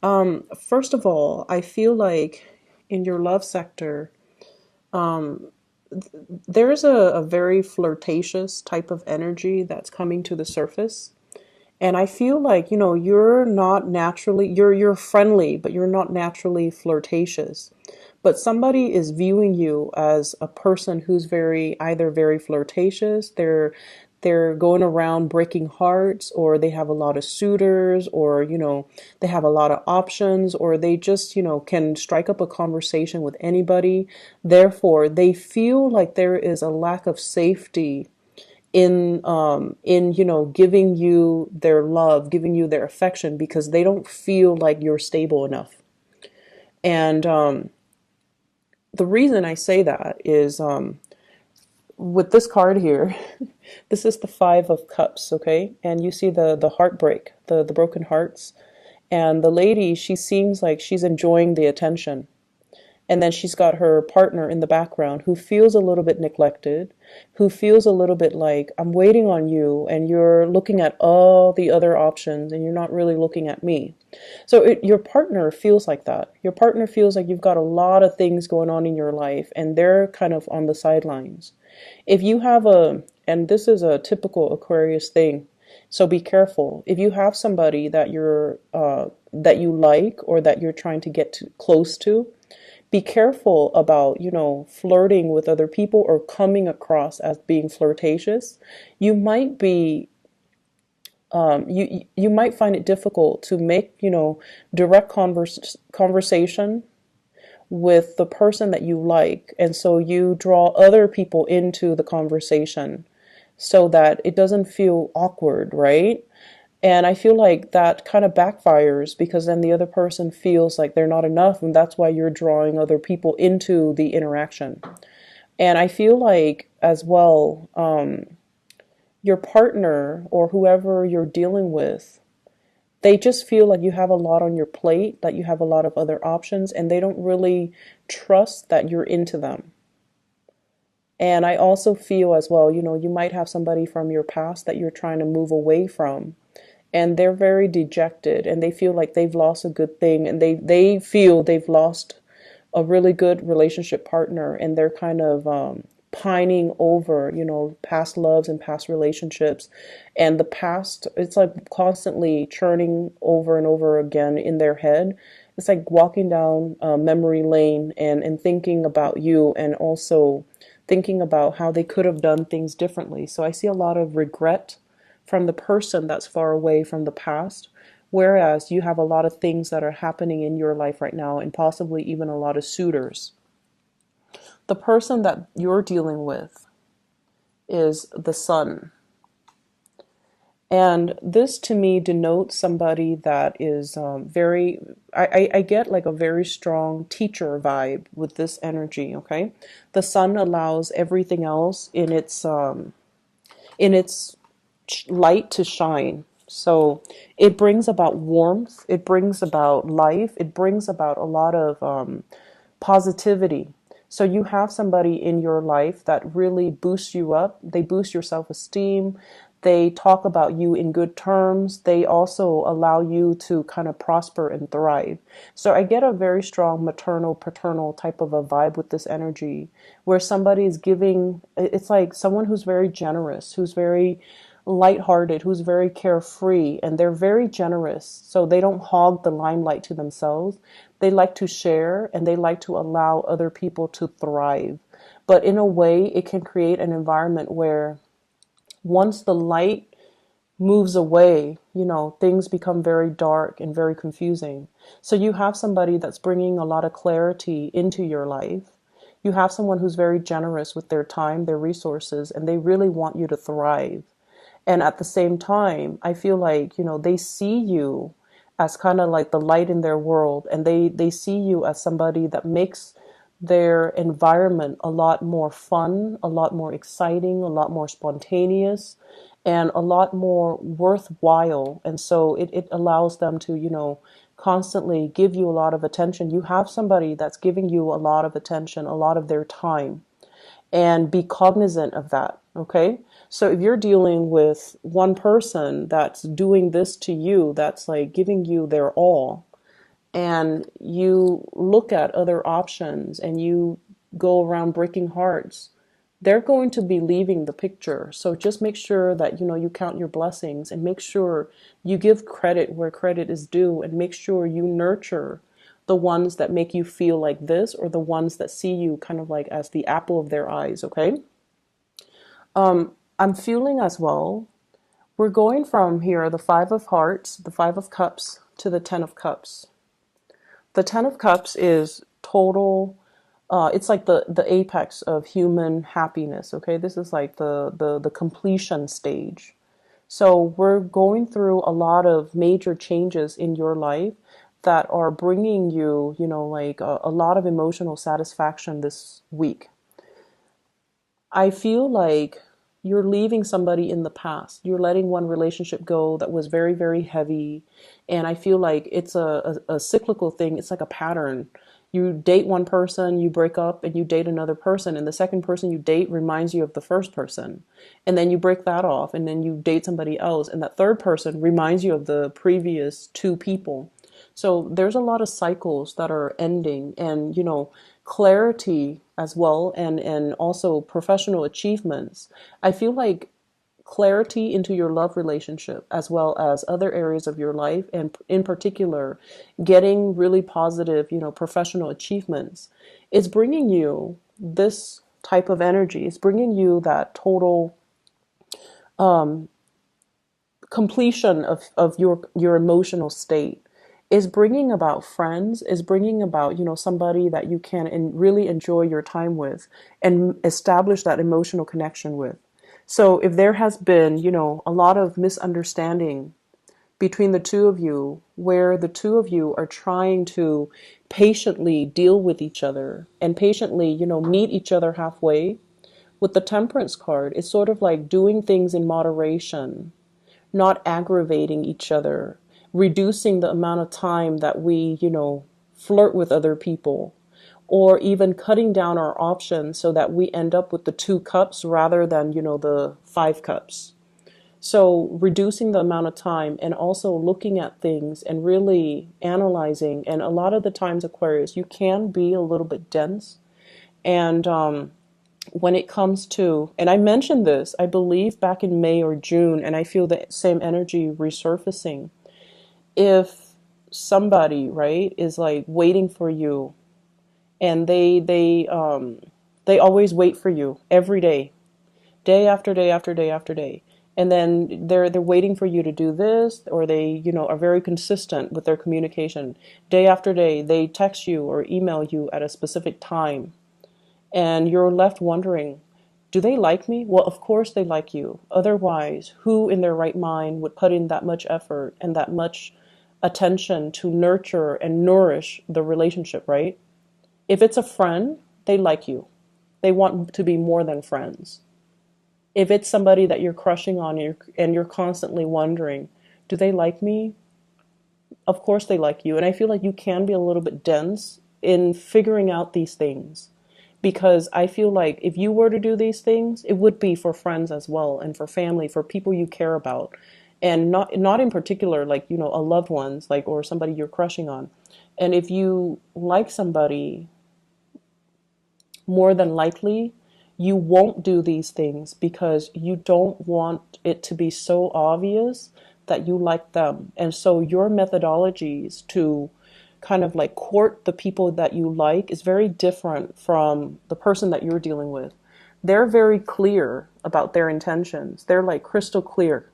First of all, I feel like in your love sector, um, there's a very flirtatious type of energy that's coming to the surface. And I feel like, you're not naturally, you're friendly, but you're not naturally flirtatious. But somebody is viewing you as a person who's either very flirtatious, they're going around breaking hearts, or they have a lot of suitors, or, they have a lot of options, or they just, can strike up a conversation with anybody. Therefore, they feel like there is a lack of safety in giving you their love, giving you their affection, because they don't feel like you're stable enough. And the reason I say that is, with this card here, this is the Five of Cups, okay? And you see the heartbreak, the broken hearts. And the lady, she seems like she's enjoying the attention. And then she's got her partner in the background who feels a little bit neglected, who feels a little bit like, I'm waiting on you, and you're looking at all the other options, and you're not really looking at me. So your partner feels like that. Your partner feels like you've got a lot of things going on in your life, and they're kind of on the sidelines. If you have and this is a typical Aquarius thing, so be careful. If you have somebody that you like, or that you're trying to get close to, be careful about, flirting with other people or coming across as being flirtatious. You might be, you might find it difficult to make, direct conversation with the person that you like. And so you draw other people into the conversation so that it doesn't feel awkward, right? And I feel like that kind of backfires, because then the other person feels like they're not enough, and that's why you're drawing other people into the interaction. And I feel like, as well, your partner or whoever you're dealing with, they just feel like you have a lot on your plate, that you have a lot of other options, and they don't really trust that you're into them. And I also feel as well, you might have somebody from your past that you're trying to move away from, and they're very dejected, and they feel like they've lost a good thing, and they feel they've lost a really good relationship partner, and they're kind of pining over, past loves and past relationships. And the past, it's like constantly churning over and over again in their head. It's like walking down memory lane, and thinking about you, and also thinking about how they could have done things differently. So I see a lot of regret from the person that's far away from the past, whereas you have a lot of things that are happening in your life right now, and possibly even a lot of suitors. The person that you're dealing with is the Sun. And this to me denotes somebody that is I get like a very strong teacher vibe with this energy, okay? The Sun allows everything else in its light to shine. So it brings about warmth, it brings about life, it brings about a lot of positivity. So you have somebody in your life that really boosts you up. They boost your self-esteem. They talk about you in good terms. They also allow you to kind of prosper and thrive. So I get a very strong maternal, paternal type of a vibe with this energy, where somebody is giving, it's like someone who's very generous, who's very lighthearted, who's very carefree, and they're very generous. So they don't hog the limelight to themselves. They like to share, and they like to allow other people to thrive. But in a way, it can create an environment where once the light moves away, things become very dark and very confusing. So you have somebody that's bringing a lot of clarity into your life. You have someone who's very generous with their time, their resources, and they really want you to thrive. And at the same time, I feel like, they see you as kind of like the light in their world, and they see you as somebody that makes their environment a lot more fun, a lot more exciting, a lot more spontaneous, and a lot more worthwhile. And so it allows them to, constantly give you a lot of attention. You have somebody that's giving you a lot of attention, a lot of their time, and be cognizant of that. Okay. So if you're dealing with one person that's doing this to you, that's like giving you their all, and you look at other options and you go around breaking hearts, they're going to be leaving the picture. So just make sure that, you count your blessings, and make sure you give credit where credit is due, and make sure you nurture the ones that make you feel like this, or the ones that see you kind of like as the apple of their eyes, okay? I'm feeling as well, we're going from here, the Five of Hearts, the Five of Cups, to the Ten of Cups. The Ten of Cups is total, it's like the apex of human happiness, okay? This is like the completion stage. So we're going through a lot of major changes in your life that are bringing you, like a lot of emotional satisfaction this week. I feel like you're leaving somebody in the past. You're letting one relationship go that was very, very heavy. And I feel like it's a cyclical thing. It's like a pattern. You date one person, you break up, and you date another person. And the second person you date reminds you of the first person. And then you break that off, and then you date somebody else. And that third person reminds you of the previous two people. So there's a lot of cycles that are ending, and, clarity as well, and also professional achievements. I feel like clarity into your love relationship as well as other areas of your life, and in particular getting really positive, professional achievements, is bringing you this type of energy. It's bringing you that total completion of your emotional state. Is bringing about friends, is bringing about, somebody that you can really enjoy your time with and establish that emotional connection with. So if there has been, a lot of misunderstanding between the two of you, where the two of you are trying to patiently deal with each other and patiently, meet each other halfway, with the Temperance card, it's sort of like doing things in moderation, not aggravating each other, reducing the amount of time that we, flirt with other people, or even cutting down our options so that we end up with the two cups rather than, the five cups. So reducing the amount of time, and also looking at things and really analyzing. And a lot of the times, Aquarius, you can be a little bit dense. And when it comes to, and I mentioned this, I believe back in May or June, and I feel the same energy resurfacing. If somebody, right, is like waiting for you, and they always wait for you every day, day after day after day after day, and then they're waiting for you to do this, or they, are very consistent with their communication. Day after day, they text you or email you at a specific time, and you're left wondering, do they like me? Well, of course they like you. Otherwise, who in their right mind would put in that much effort and that much attention to nurture and nourish the relationship, right? If it's a friend, they like you. They want to be more than friends. If it's somebody that you're crushing on, and you're constantly wondering, do they like me? Of course they like you. And I feel like you can be a little bit dense in figuring out these things. Because I feel like if you were to do these things, it would be for friends as well, and for family, for people you care about. And not in particular, like, a loved ones, like, or somebody you're crushing on. And if you like somebody, more than likely, you won't do these things because you don't want it to be so obvious that you like them. And so your methodologies to kind of like court the people that you like is very different from the person that you're dealing with. They're very clear about their intentions. They're like crystal clear.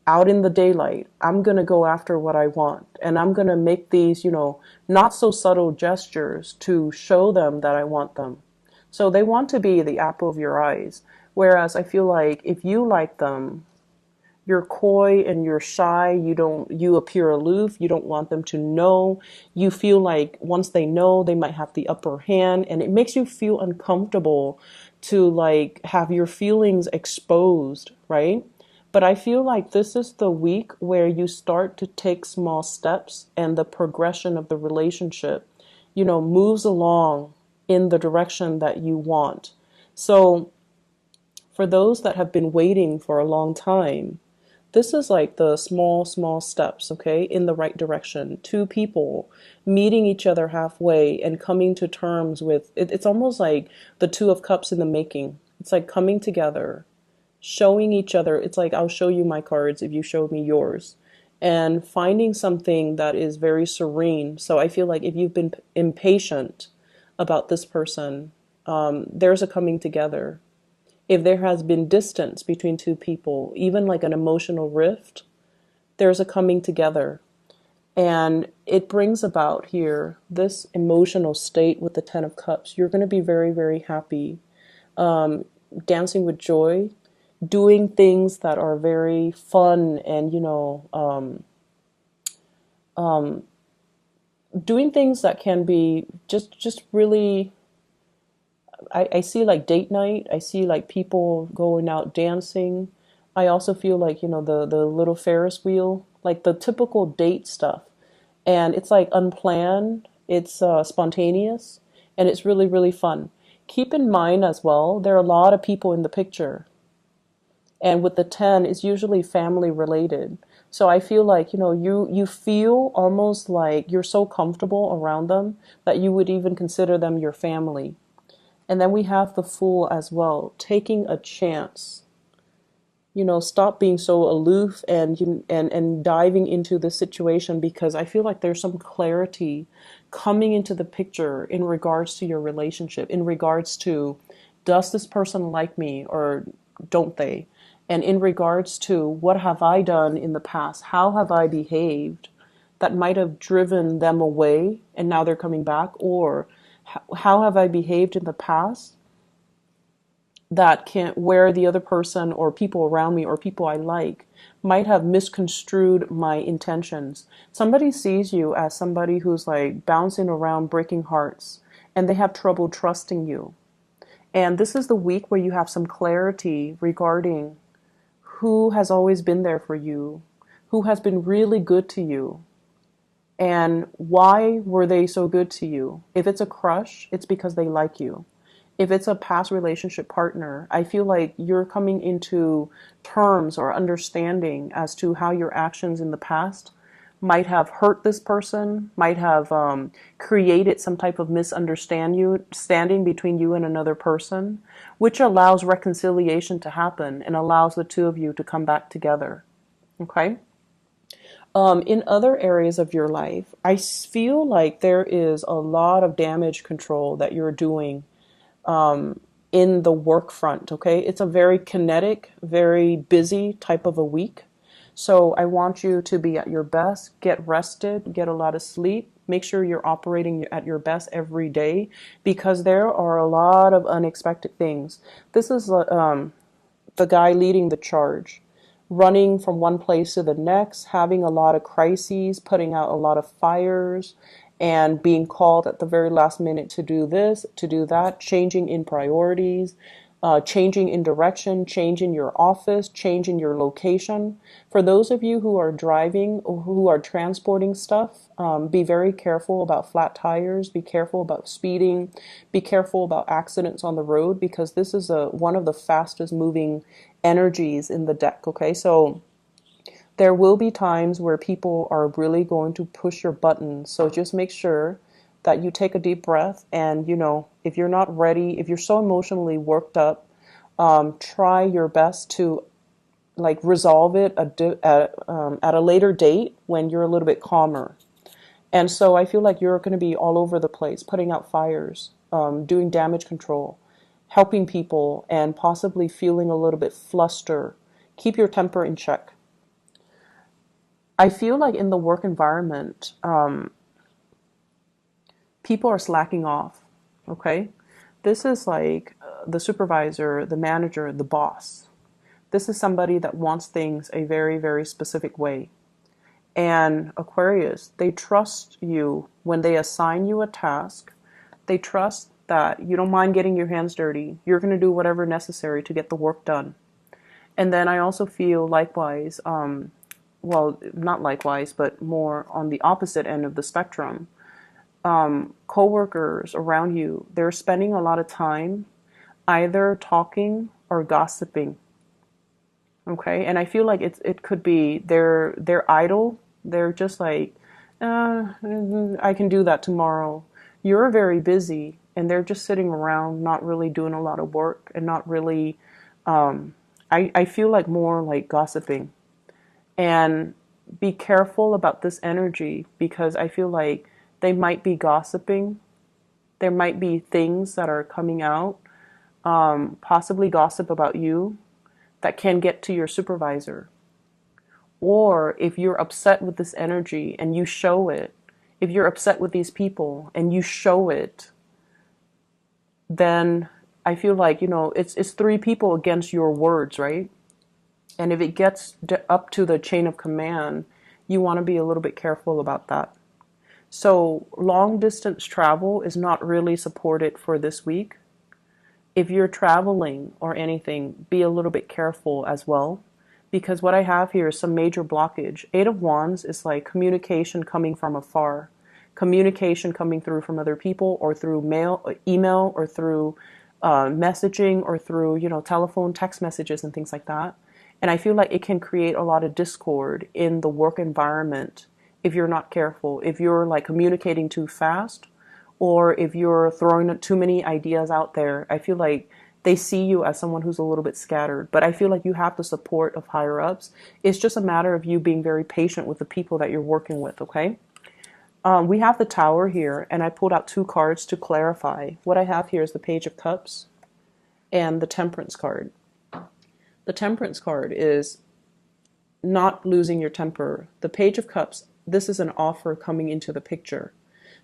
Out in the daylight, I'm going to go after what I want. And I'm going to make these, not so subtle gestures to show them that I want them. So they want to be the apple of your eyes. Whereas I feel like if you like them, you're coy and you're shy. You appear aloof. You don't want them to know. You feel like once they know, they might have the upper hand, and it makes you feel uncomfortable to like have your feelings exposed, right? But I feel like this is the week where you start to take small steps, and the progression of the relationship, moves along in the direction that you want. So for those that have been waiting for a long time, This is like the small, small steps, okay, in the right direction. Two people meeting each other halfway and coming to terms with it. It's almost like the Two of Cups in the making. It's like coming together, showing each other. It's like, I'll show you my cards if you show me yours, and finding something that is very serene. So I feel like if you've been impatient about this person, there's a coming together. If there has been distance between two people, even like an emotional rift, there's a coming together. And it brings about here this emotional state with the Ten of Cups. You're going to be very, very happy, dancing with joy, doing things that are very fun, and doing things that can be just really. I see like date night. I see like people going out dancing. I also feel like, the little Ferris wheel, like the typical date stuff. And it's like unplanned, it's spontaneous, and it's really, really fun. Keep in mind as well, there are a lot of people in the picture. And with the 10, it's usually family related. So I feel like, you feel almost like you're so comfortable around them that you would even consider them your family. And then we have the Fool as well, taking a chance. Stop being so aloof and diving into the situation, because I feel like there's some clarity coming into the picture in regards to your relationship, in regards to, does this person like me or don't they? And in regards to, what have I done in the past? How have I behaved that might have driven them away and now they're coming back? Or how have I behaved in the past that can't, where the other person or people around me or people I like might have misconstrued my intentions. Somebody sees you as somebody who's like bouncing around breaking hearts, and they have trouble trusting you. And this is the week where you have some clarity regarding who has always been there for you, who has been really good to you, and why were they so good to you. If it's a crush, it's because they like you. If it's a past relationship partner, I feel like you're coming into terms or understanding as to how your actions in the past might have hurt this person, might have created some type of misunderstanding between you and another person, which allows reconciliation to happen and allows the two of you to come back together. Okay? In other areas of your life, I feel like there is a lot of damage control that you're doing in the work front, okay? It's a very kinetic, very busy type of a week. So I want you to be at your best, get rested, get a lot of sleep. Make sure you're operating at your best every day, because there are a lot of unexpected things. This is the guy leading the charge, running from one place to the next, having a lot of crises, putting out a lot of fires, and being called at the very last minute to do this, to do that, changing in priorities, changing in direction, changing your office, changing your location. For those of you who are driving or who are transporting stuff, be very careful about flat tires, be careful about speeding, be careful about accidents on the road, because this is one of the fastest moving energies in the deck, okay? So there will be times where people are really going to push your buttons. So just make sure that you take a deep breath, and, if you're not ready, if you're so emotionally worked up, try your best to like resolve it at a later date when you're a little bit calmer. And so I feel like you're going to be all over the place, putting out fires, doing damage control, helping people, and possibly feeling a little bit flustered. Keep your temper in check. I feel like in the work environment, people are slacking off, okay? This is like the supervisor, the manager, the boss. This is somebody that wants things a very, very specific way. And Aquarius, they trust you when they assign you a task. They trust that you don't mind getting your hands dirty. You're going to do whatever necessary to get the work done. And then I also feel likewise, well, not likewise, but more on the opposite end of the spectrum. Coworkers around you, they're spending a lot of time either talking or gossiping. Okay, and I feel like it could be they're idle. They're just like, I can do that tomorrow. You're very busy, and they're just sitting around, not really doing a lot of work, and not really. I feel like more like gossiping, and be careful about this energy because I feel like they might be gossiping. There might be things that are coming out, possibly gossip about you that can get to your supervisor. Or if you're upset with this energy and you show it, if you're upset with these people and you show it, then I feel like, it's three people against your words, right? And if it gets up to the chain of command, you want to be a little bit careful about that. So long distance travel is not really supported for this week. If you're traveling or anything, be a little bit careful as well. Because what I have here is some major blockage. Eight of Wands is like communication coming from afar, communication coming through from other people or through mail, email, or through messaging, or through, telephone, text messages, and things like that. And I feel like it can create a lot of discord in the work environment if you're not careful. If you're like communicating too fast, or if you're throwing too many ideas out there, I feel like they see you as someone who's a little bit scattered. But I feel like you have the support of higher ups. It's just a matter of you being very patient with the people that you're working with, okay? We have the Tower here, and I pulled out two cards to clarify. What I have here is the Page of Cups and the Temperance card. The Temperance card is not losing your temper. The Page of Cups, this is an offer coming into the picture.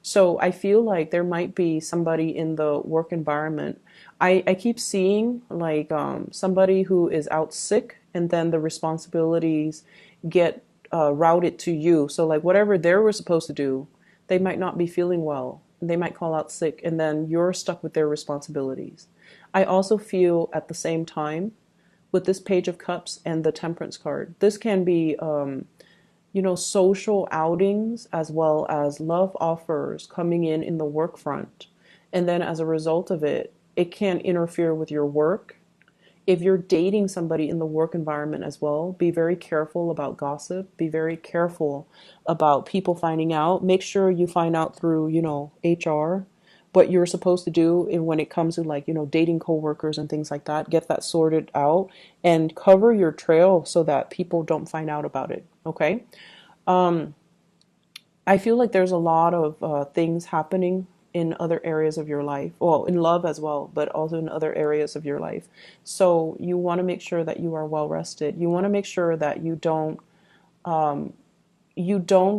So I feel like there might be somebody in the work environment. I keep seeing like somebody who is out sick, and then the responsibilities get routed to you. So like whatever they were supposed to do, they might not be feeling well. They might call out sick, and then you're stuck with their responsibilities. I also feel at the same time with this Page of Cups and the Temperance card, this can be social outings as well as love offers coming in the work front. And then as a result of it, it can interfere with your work. If you're dating somebody in the work environment as well, be very careful about gossip. Be very careful about people finding out. Make sure you find out through, HR, what you're supposed to do when it comes to like, dating coworkers and things like that. Get that sorted out and cover your trail so that people don't find out about it. Okay. I feel like there's a lot of things happening in other areas of your life. Well, in love as well, but also in other areas of your life. So you want to make sure that you are well rested. You want to make sure that you don't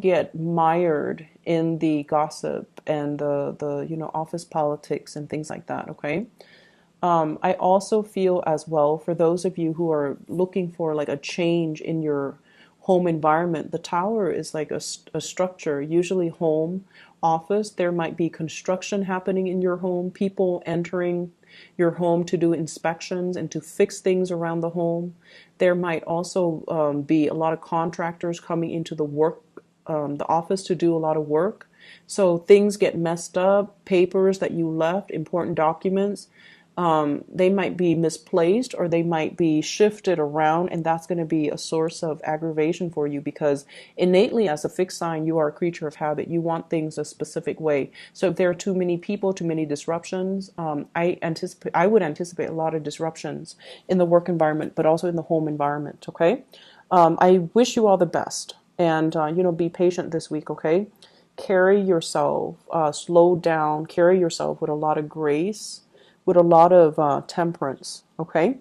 get mired in the gossip and the office politics and things like that. Okay. I also feel as well for those of you who are looking for like a change in your home environment, the Tower is like a structure, usually home, office. There might be construction happening in your home, people entering your home to do inspections and to fix things around the home. There might also be a lot of contractors coming into the office to do a lot of work. So things get messed up, papers that you left, important documents, they might be misplaced or they might be shifted around, and that's going to be a source of aggravation for you because innately as a fixed sign, you are a creature of habit. You want things a specific way. So if there are too many people, too many disruptions, I would anticipate a lot of disruptions in the work environment, but also in the home environment. Okay. I wish you all the best, and be patient this week. Okay. Carry yourself, slow down, carry yourself with a lot of grace, with a lot of temperance, okay?